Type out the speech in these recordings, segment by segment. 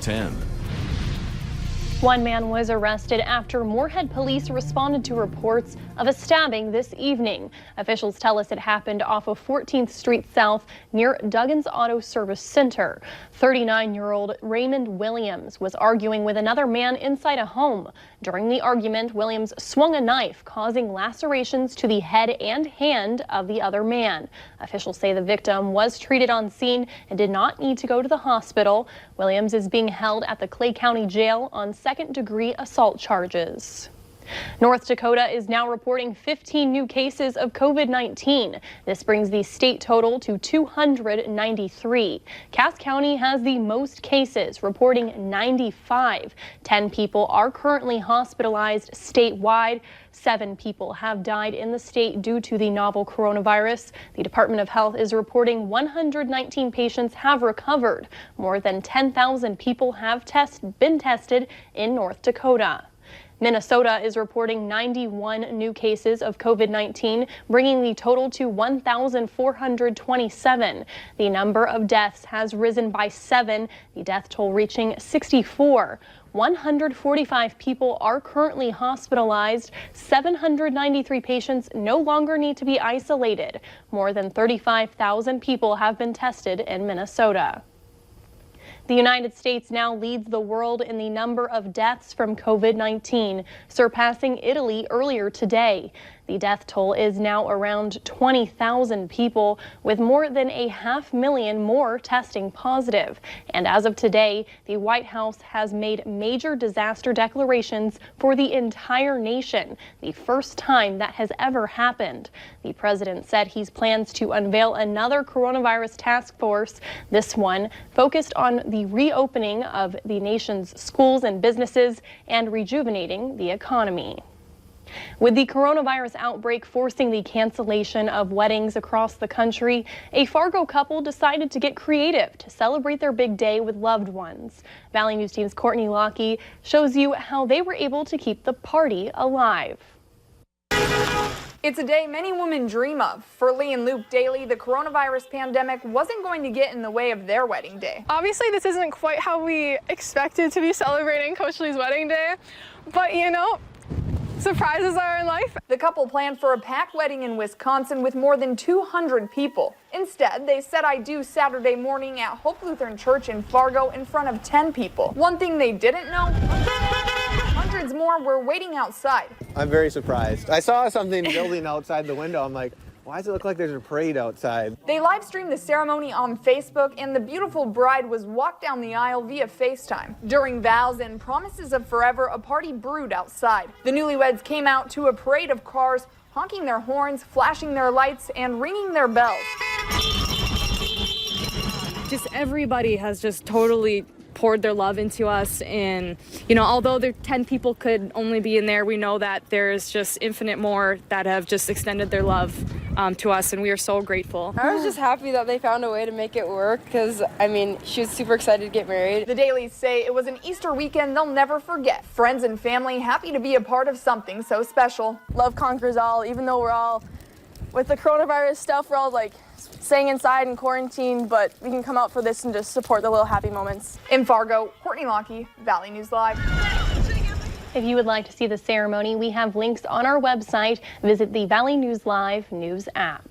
10. One man was arrested after Moorhead police responded to reports of a stabbing this evening. Officials tell us it happened off of 14th Street South near Duggan's Auto Service Center. 39-year-old Raymond Williams was arguing with another man inside a home. During the argument, Williams swung a knife, causing lacerations to the head and hand of the other man. Officials say the victim was treated on scene and did not need to go to the hospital. Williams is being held at the Clay County Jail on second-degree assault charges. North Dakota is now reporting 15 new cases of COVID-19. This brings the state total to 293. Cass County has the most cases, reporting 95. 10 people are currently hospitalized statewide. 7 people have died in the state due to the novel coronavirus. The Department of Health is reporting 119 patients have recovered. More than 10,000 people have been tested in North Dakota. Minnesota is reporting 91 new cases of COVID-19, bringing the total to 1,427. The number of deaths has risen by 7, the death toll reaching 64. 145 people are currently hospitalized. 793 patients no longer need to be isolated. More than 35,000 people have been tested in Minnesota. The United States now leads the world in the number of deaths from COVID-19, surpassing Italy earlier today. The death toll is now around 20,000 people, with more than 500,000 more testing positive. And as of today, the White House has made major disaster declarations for the entire nation, the first time that has ever happened. The president said he plans to unveil another coronavirus task force, this one focused on the reopening of the nation's schools and businesses and rejuvenating the economy. With the coronavirus outbreak forcing the cancellation of weddings across the country, a Fargo couple decided to get creative to celebrate their big day with loved ones. Valley News Team's Courtney Lockie shows you how they were able to keep the party alive. It's a day many women dream of. For Lee and Luke Daly, the coronavirus pandemic wasn't going to get in the way of their wedding day. Obviously, this isn't quite how we expected to be celebrating Coach Lee's wedding day, but you know, surprises are in life. The couple planned for a packed wedding in Wisconsin with more than 200 people. Instead, they said I do Saturday morning at Hope Lutheran Church in Fargo in front of 10 people. One thing they didn't know, hundreds more were waiting outside. I'm very surprised. I saw something building outside the window. I'm like, why does it look like there's a parade outside? They live streamed the ceremony on Facebook, and the beautiful bride was walked down the aisle via FaceTime. During vows and promises of forever, a party brewed outside. The newlyweds came out to a parade of cars, honking their horns, flashing their lights, and ringing their bells. Just everybody has just totally poured their love into us, and you know, although there 10 people could only be in there, we know that there's just infinite more that have just extended their love to us, and we are so grateful. I was just happy that they found a way to make it work, because I mean, she was super excited to get married. The Dalys say it was an Easter weekend they'll never forget. Friends and family happy to be a part of something so special. Love conquers all. Even though we're all with the coronavirus stuff, we're all like staying inside and quarantined, but we can come out for this and just support the little happy moments. In Fargo, Courtney Lockie, Valley News Live. If you would like to see the ceremony, we have links on our website. Visit the Valley News Live news app.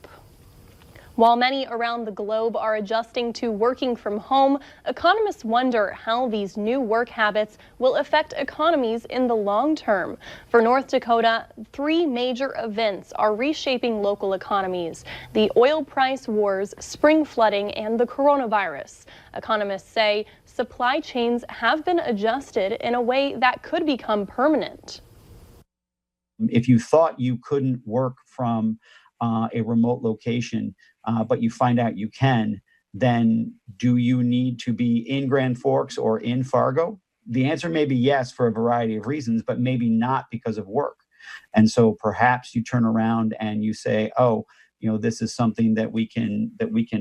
While many around the globe are adjusting to working from home, economists wonder how these new work habits will affect economies in the long term. For North Dakota, 3 major events are reshaping local economies: the oil price wars, spring flooding, and the coronavirus. Economists say supply chains have been adjusted in a way that could become permanent. If you thought you couldn't work from a remote location, but you find out you can, then do you need to be in Grand Forks or in Fargo? The answer may be yes for a variety of reasons, but maybe not because of work. And so perhaps you turn around and you say, oh, you know, this is something that we can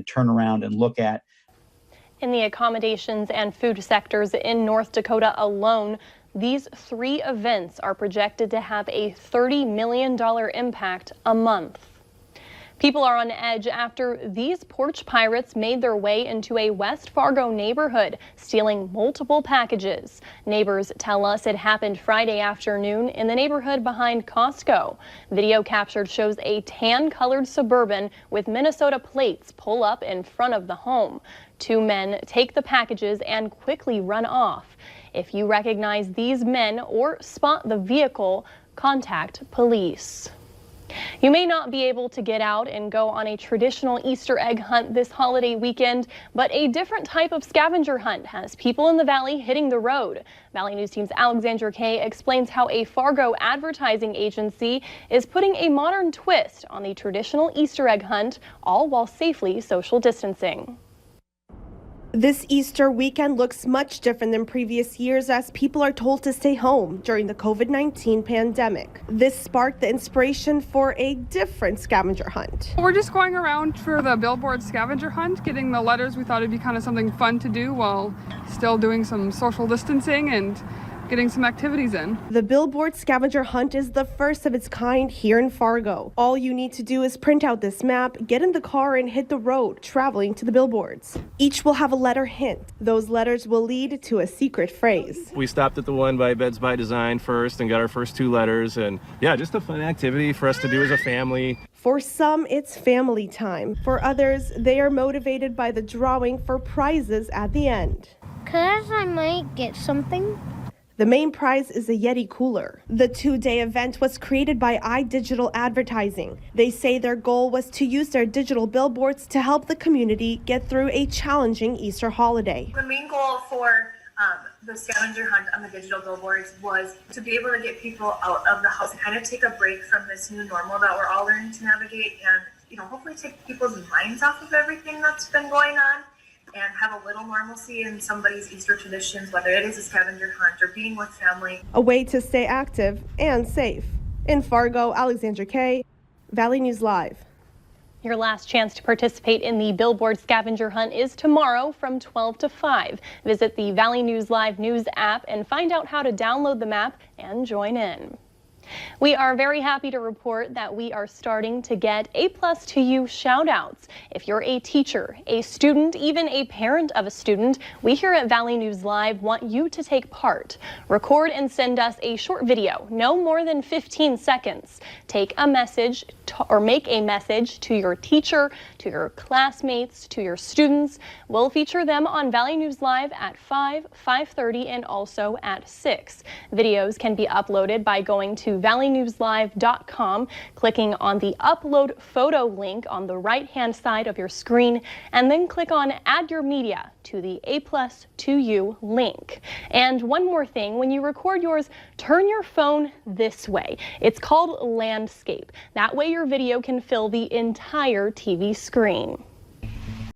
turn around and look at. In the accommodations and food sectors in North Dakota alone, these 3 events are projected to have a $30 million impact a month. People are on edge after these porch pirates made their way into a West Fargo neighborhood, stealing multiple packages. Neighbors tell us it happened Friday afternoon in the neighborhood behind Costco. Video captured shows a tan-colored Suburban with Minnesota plates pull up in front of the home. Two men take the packages and quickly run off. If you recognize these men or spot the vehicle, contact police. You may not be able to get out and go on a traditional Easter egg hunt this holiday weekend, but a different type of scavenger hunt has people in the valley hitting the road. Valley News Team's Alexandra Kay explains how a Fargo advertising agency is putting a modern twist on the traditional Easter egg hunt, all while safely social distancing. This Easter weekend looks much different than previous years as people are told to stay home during the COVID-19 pandemic. This sparked the inspiration for a different scavenger hunt. We're just going around for the Billboard scavenger hunt, getting the letters. We thought it'd be kind of something fun to do while still doing some social distancing and getting some activities in. The Billboard scavenger hunt is the first of its kind here in Fargo. All you need to do is print out this map, get in the car, and hit the road, traveling to the billboards. Each will have a letter hint. Those letters will lead to a secret phrase. We stopped at the one by Beds by Design first and got our first two letters, and yeah, just a fun activity for us to do as a family. For some, it's family time. For others, they are motivated by the drawing for prizes at the end. 'Cause I might get something. The main prize is a Yeti cooler. The two-day event was created by iDigital Advertising. They say their goal was to use their digital billboards to help the community get through a challenging Easter holiday. The main goal for the scavenger hunt on the digital billboards was to be able to get people out of the house and kind of take a break from this new normal that we're all learning to navigate, and hopefully take people's minds off of everything that's been going on and have a little normalcy in somebody's Easter traditions, whether it is a scavenger hunt or being with family. A way to stay active and safe. In Fargo, Alexandra Kay, Valley News Live. Your last chance to participate in the Billboard scavenger hunt is tomorrow from 12 to 5. Visit the Valley News Live News app and find out how to download the map and join in. We are very happy to report that we are starting to get A+ to You shoutouts. If you're a teacher, a student, even a parent of a student, we here at Valley News Live want you to take part. Record and send us a short video, no more than 15 seconds. Take a message or make a message to your teacher, to your classmates, to your students. We'll feature them on Valley News Live at 5, 5:30, and also at 6. Videos can be uploaded by going to valleynewslive.com, clicking on the upload photo link on the right-hand side of your screen, and then click on Add Your Media to the A+ to You link. And one more thing, when you record yours, turn your phone this way. It's called landscape. That way your video can fill the entire TV screen.